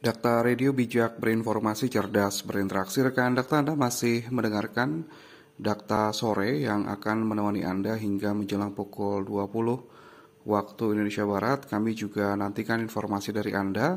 Dakta Radio Bijak Berinformasi Cerdas Berinteraksi. Rekan Dakta, Anda masih mendengarkan Dakta Sore yang akan menemani Anda hingga menjelang pukul 20 waktu Indonesia Barat. Kami juga nantikan informasi dari Anda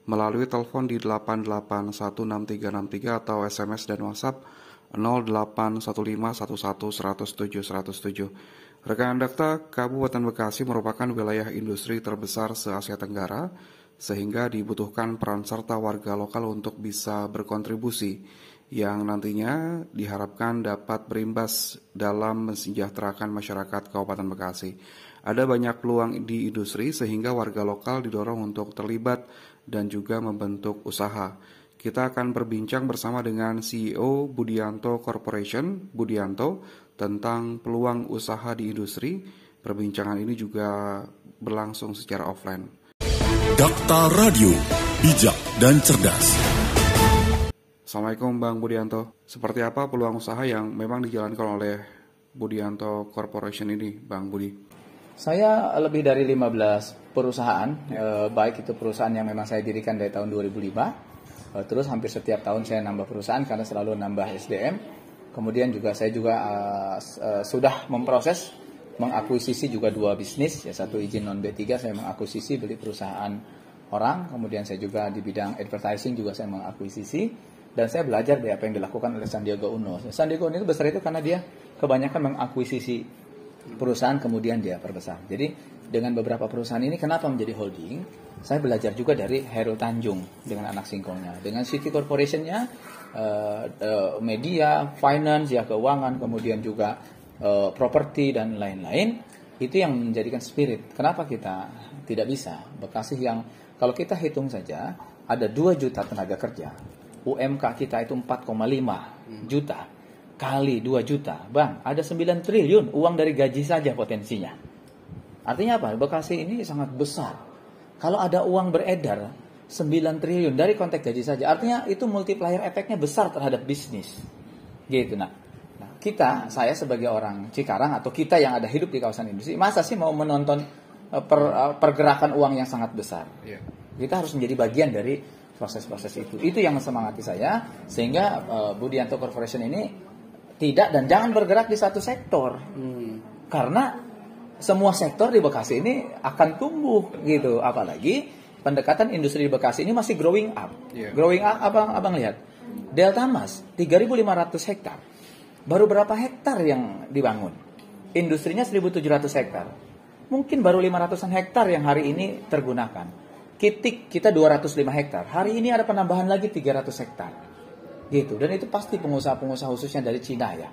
melalui telepon di 8816363 atau SMS dan WhatsApp 081511107107. Rekan Dakta, Kabupaten Bekasi merupakan wilayah industri terbesar se-Asia Tenggara, sehingga dibutuhkan peran serta warga lokal untuk bisa berkontribusi yang nantinya diharapkan dapat berimbas dalam mensejahterakan masyarakat Kabupaten Bekasi. Ada banyak peluang di industri sehingga warga lokal didorong untuk terlibat dan juga membentuk usaha. Kita akan berbincang bersama dengan CEO Budianto Corporation, Budianto, tentang peluang usaha di industri. Perbincangan ini juga berlangsung secara offline. Dakta Radio, bijak dan cerdas. Assalamualaikum Bang Budianto. Seperti apa peluang usaha yang memang dijalankan oleh Budianto Corporation ini, Bang Budi? Saya lebih dari 15 perusahaan, baik itu perusahaan yang memang saya dirikan dari tahun 2005, terus hampir setiap tahun saya nambah perusahaan karena selalu nambah SDM. Kemudian juga saya sudah memproses mengakuisisi juga 2 bisnis, ya, satu izin non B3 saya mengakuisisi beli perusahaan orang, kemudian saya juga di bidang advertising juga saya mengakuisisi, dan saya belajar dari apa yang dilakukan oleh Sandiaga Uno. Sandiaga Uno itu besar itu karena dia kebanyakan mengakuisisi perusahaan kemudian dia perbesar. Jadi dengan beberapa perusahaan ini kenapa menjadi holding? Saya belajar juga dari Hairul Tanjung dengan anak singkongnya, dengan City Corporation-nya, media, finance, ya keuangan, kemudian juga properti dan lain-lain. Itu yang menjadikan spirit. Kenapa kita tidak bisa? Bekasi yang kalau kita hitung saja ada 2 juta tenaga kerja, UMK kita itu 4,5 juta kali 2 juta, Bang, ada 9 triliun uang dari gaji saja potensinya. Artinya apa? Bekasi ini sangat besar. Kalau ada uang beredar 9 triliun dari konteks gaji saja, artinya itu multiplier efeknya besar terhadap bisnis. Gitu. Nah, saya sebagai orang Cikarang atau kita yang ada hidup di kawasan industri, masa sih mau menonton pergerakan uang yang sangat besar? Yeah. Kita harus menjadi bagian dari proses-proses itu. Itu yang mesemangati saya, sehingga Budianto Corporation ini tidak dan jangan bergerak di satu sektor. Karena semua sektor di Bekasi ini akan tumbuh gitu. Apalagi pendekatan industri di Bekasi ini masih growing up. Yeah. Growing up, abang lihat. Delta Mas, 3.500 hektar. Baru berapa hektar yang dibangun? Industrinya 1.700 hektar. Mungkin baru 500-an hektar yang hari ini tergunakan. Kitik kita 205 hektar. Hari ini ada penambahan lagi 300 hektar. Gitu. Dan itu pasti pengusaha-pengusaha khususnya dari Cina ya.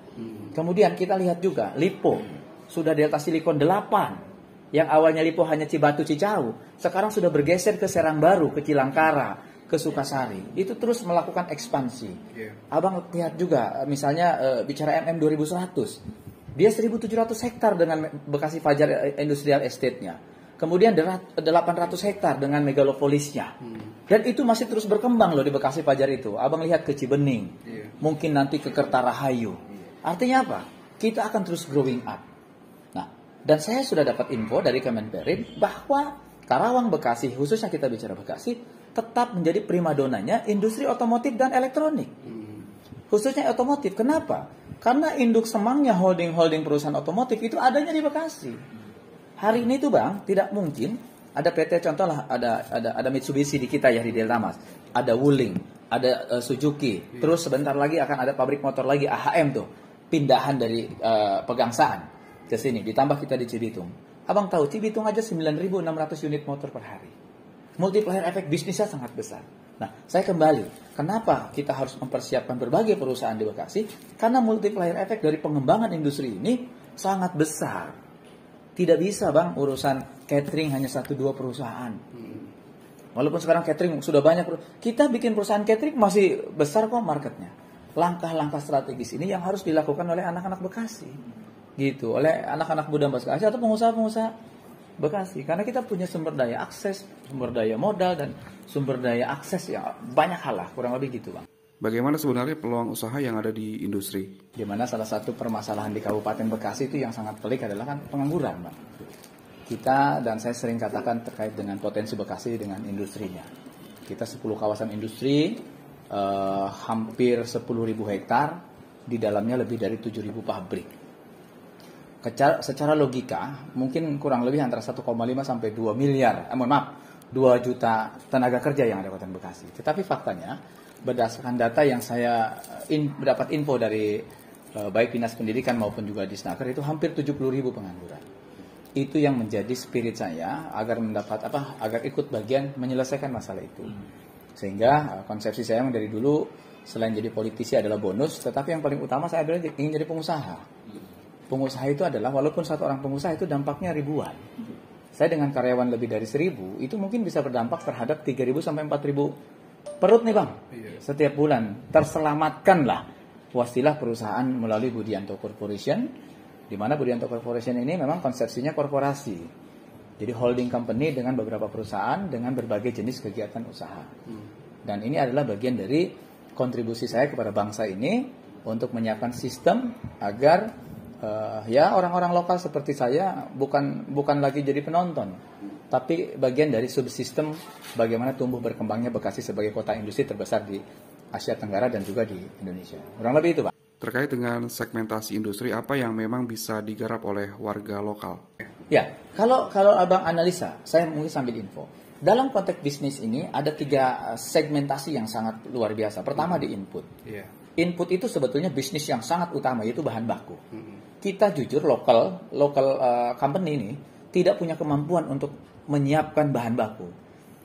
Kemudian kita lihat juga Lipo. Sudah Delta Silicon 8. Yang awalnya Lipo hanya Cibatu Cicau. Sekarang sudah bergeser ke Serang Baru, ke Cilangkara, ke Sukasari. Itu terus melakukan ekspansi. Abang lihat juga misalnya bicara MM 2100. Dia 1.700 hektar dengan Bekasi Fajar Industrial Estate-nya. Kemudian 800 hektar dengan megalopolisnya. Dan itu masih terus berkembang loh di Bekasi Fajar itu. Abang lihat ke Cibening. Mungkin nanti ke Kertarahayu. Artinya apa? Kita akan terus growing up. Nah, dan saya sudah dapat info dari Kemenperin bahwa Karawang Bekasi, khususnya kita bicara Bekasi, tetap menjadi primadonanya industri otomotif dan elektronik. Khususnya otomotif. Kenapa? Karena induk semangnya holding perusahaan otomotif itu adanya di Bekasi. Hari ini tuh Bang, tidak mungkin ada PT, contoh lah, ada Mitsubishi di kita ya, di Delta Mas. Ada Wuling, ada Suzuki. Terus sebentar lagi akan ada pabrik motor lagi, AHM tuh. Pindahan dari Pegangsaan ke sini. Ditambah kita di Cibitung. Abang tahu, Cibitung aja 9.600 unit motor per hari. Multiplier efek bisnisnya sangat besar. Nah, saya kembali. Kenapa kita harus mempersiapkan berbagai perusahaan di Bekasi? Karena multiplier efek dari pengembangan industri ini sangat besar. Tidak bisa Bang urusan catering hanya 1-2 perusahaan. Walaupun sekarang catering sudah banyak. Kita bikin perusahaan catering masih besar kok marketnya. Langkah-langkah strategis ini yang harus dilakukan oleh anak-anak Bekasi. Gitu, oleh anak-anak muda Bekasi atau pengusaha-pengusaha Bekasi, karena kita punya sumber daya akses, sumber daya modal, dan sumber daya akses yang banyak hal lah, kurang lebih gitu Bang. Bagaimana sebenarnya peluang usaha yang ada di industri? Dimana salah satu permasalahan di Kabupaten Bekasi itu yang sangat pelik adalah kan pengangguran Bang. Kita dan saya sering katakan terkait dengan potensi Bekasi dengan industrinya. Kita 10 kawasan industri, hampir 10.000 hektar, di dalamnya lebih dari 7.000 pabrik. Secara logika, mungkin kurang lebih antara 1,5 sampai 2 miliar, 2 juta tenaga kerja yang ada di Kabupaten Bekasi. Tetapi faktanya, berdasarkan data yang saya dapat info dari baik Dinas Pendidikan maupun juga Disnaker, itu hampir 70.000 pengangguran. Itu yang menjadi spirit saya agar agar ikut bagian menyelesaikan masalah itu. Sehingga konsepsi saya dari dulu selain jadi politisi adalah bonus, tetapi yang paling utama saya adalah ingin jadi pengusaha. Pengusaha itu adalah walaupun satu orang pengusaha itu dampaknya ribuan. Saya dengan karyawan lebih dari 1.000 itu mungkin bisa berdampak terhadap 3.000 sampai 4.000 perut nih Bang. Setiap bulan terselamatkanlah wasilah perusahaan melalui Budianto Corporation. Di mana Budianto Corporation ini memang konsepsinya korporasi. Jadi holding company dengan beberapa perusahaan dengan berbagai jenis kegiatan usaha. Dan ini adalah bagian dari kontribusi saya kepada bangsa ini untuk menyiapkan sistem agar orang-orang lokal seperti saya bukan lagi jadi penonton, tapi bagian dari subsistem bagaimana tumbuh berkembangnya Bekasi sebagai kota industri terbesar di Asia Tenggara dan juga di Indonesia. Kurang lebih itu, Pak. Terkait dengan segmentasi industri, apa yang memang bisa digarap oleh warga lokal? Ya, kalau Abang analisa, saya mungkin sambil info. Dalam konteks bisnis ini ada 3 segmentasi yang sangat luar biasa. Pertama di input. Input itu sebetulnya bisnis yang sangat utama, yaitu bahan baku. Kita jujur local company ini tidak punya kemampuan untuk menyiapkan bahan baku.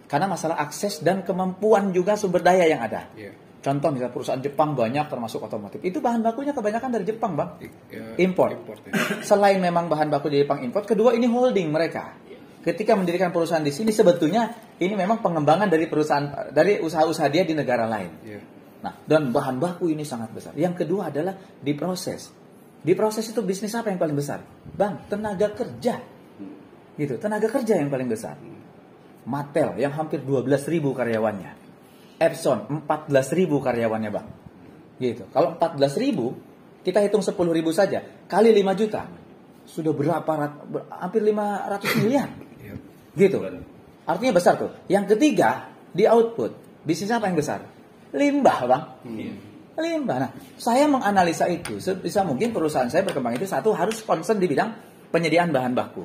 Karena masalah akses dan kemampuan juga sumber daya yang ada. Contoh misalnya perusahaan Jepang banyak termasuk otomotif. Itu bahan bakunya kebanyakan dari Jepang, Bang. Import. Selain memang bahan baku dari Jepang import, kedua ini holding mereka. Ketika mendirikan perusahaan di sini sebetulnya ini memang pengembangan dari perusahaan dari usaha-usaha dia di negara lain. Nah, dan bahan baku ini sangat besar. Yang kedua adalah diproses. Diproses itu bisnis apa yang paling besar? Bang, tenaga kerja. Gitu, tenaga kerja yang paling besar. Mattel yang hampir 12.000 karyawannya. Epson 14.000 karyawannya, Bang. Gitu. Kalau 14.000 kita hitung 10.000 saja kali 5 juta. Sudah hampir 500 miliar. Gitu. Artinya besar tuh. Yang ketiga, di output. Bisnis apa yang besar? Limbah, Bang. Limbah. Nah, saya menganalisa itu. Sebisa mungkin perusahaan saya berkembang itu satu harus concern di bidang penyediaan bahan baku.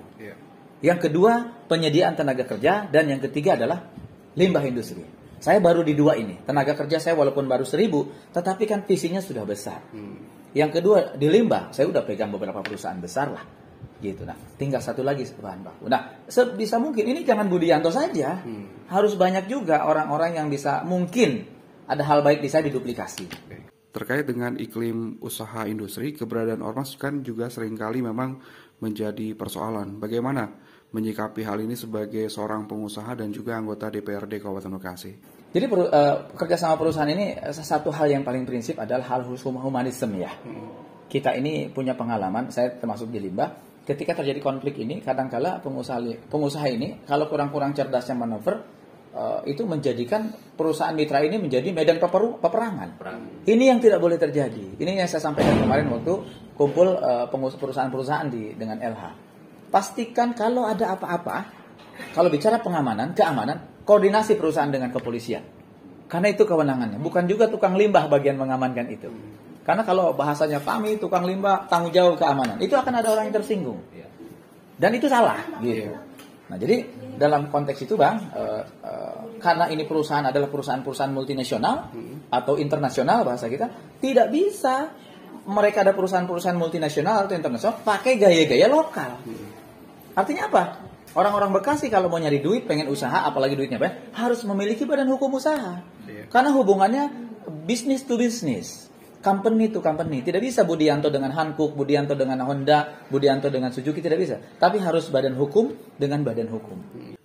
Yang kedua, penyediaan tenaga kerja. Dan yang ketiga adalah limbah industri. Saya baru di 2 ini. Tenaga kerja saya walaupun baru 1.000, tetapi kan visinya sudah besar. Yang kedua, di limbah, saya udah pegang beberapa perusahaan besar lah. Gitu. Nah, tinggal satu lagi bahan baku. Nah, sebisa mungkin ini jangan Budianto saja. Harus banyak juga orang-orang yang bisa mungkin ada hal baik di saya diduplikasi. Terkait dengan iklim usaha industri, keberadaan ormas kan juga seringkali memang menjadi persoalan. Bagaimana menyikapi hal ini sebagai seorang pengusaha dan juga anggota DPRD Kabupaten Bekasi? Jadi kerjasama perusahaan ini satu hal yang paling prinsip adalah hal humanisme ya. Kita ini punya pengalaman, saya termasuk di limbah. Ketika terjadi konflik ini, kadangkala pengusaha ini kalau kurang-kurang cerdasnya manuver, itu menjadikan perusahaan mitra ini menjadi medan peperangan. Ini yang tidak boleh terjadi. Ini yang saya sampaikan kemarin waktu kumpul perusahaan-perusahaan dengan LH. Pastikan kalau ada apa-apa, kalau bicara pengamanan, keamanan, koordinasi perusahaan dengan kepolisian. Karena itu kewenangannya. Bukan juga tukang limbah bagian mengamankan itu. Karena kalau bahasanya kami tukang limbah tanggung jawab keamanan, itu akan ada orang yang tersinggung. Dan itu salah. Gitu. Nah, jadi dalam konteks itu, Bang, karena ini perusahaan adalah perusahaan-perusahaan multinasional atau internasional bahasa kita, tidak bisa mereka ada perusahaan-perusahaan multinasional atau internasional pakai gaya-gaya lokal. Artinya apa? Orang-orang Bekasi kalau mau nyari duit, pengen usaha, apalagi duitnya banyak, harus memiliki badan hukum usaha. Karena hubungannya business to business, company to company. Tidak bisa Budianto dengan Hankook, Budianto dengan Honda, Budianto dengan Suzuki, tidak bisa. Tapi harus badan hukum dengan badan hukum.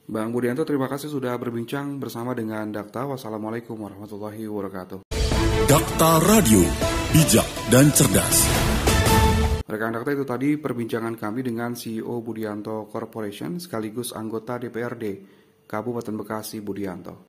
Bang Budianto, terima kasih sudah berbincang bersama dengan Dakta. Wassalamualaikum warahmatullahi wabarakatuh. Dakta Radio, bijak dan cerdas. Rekan Dakta, itu tadi perbincangan kami dengan CEO Budianto Corporation sekaligus anggota DPRD Kabupaten Bekasi Budianto.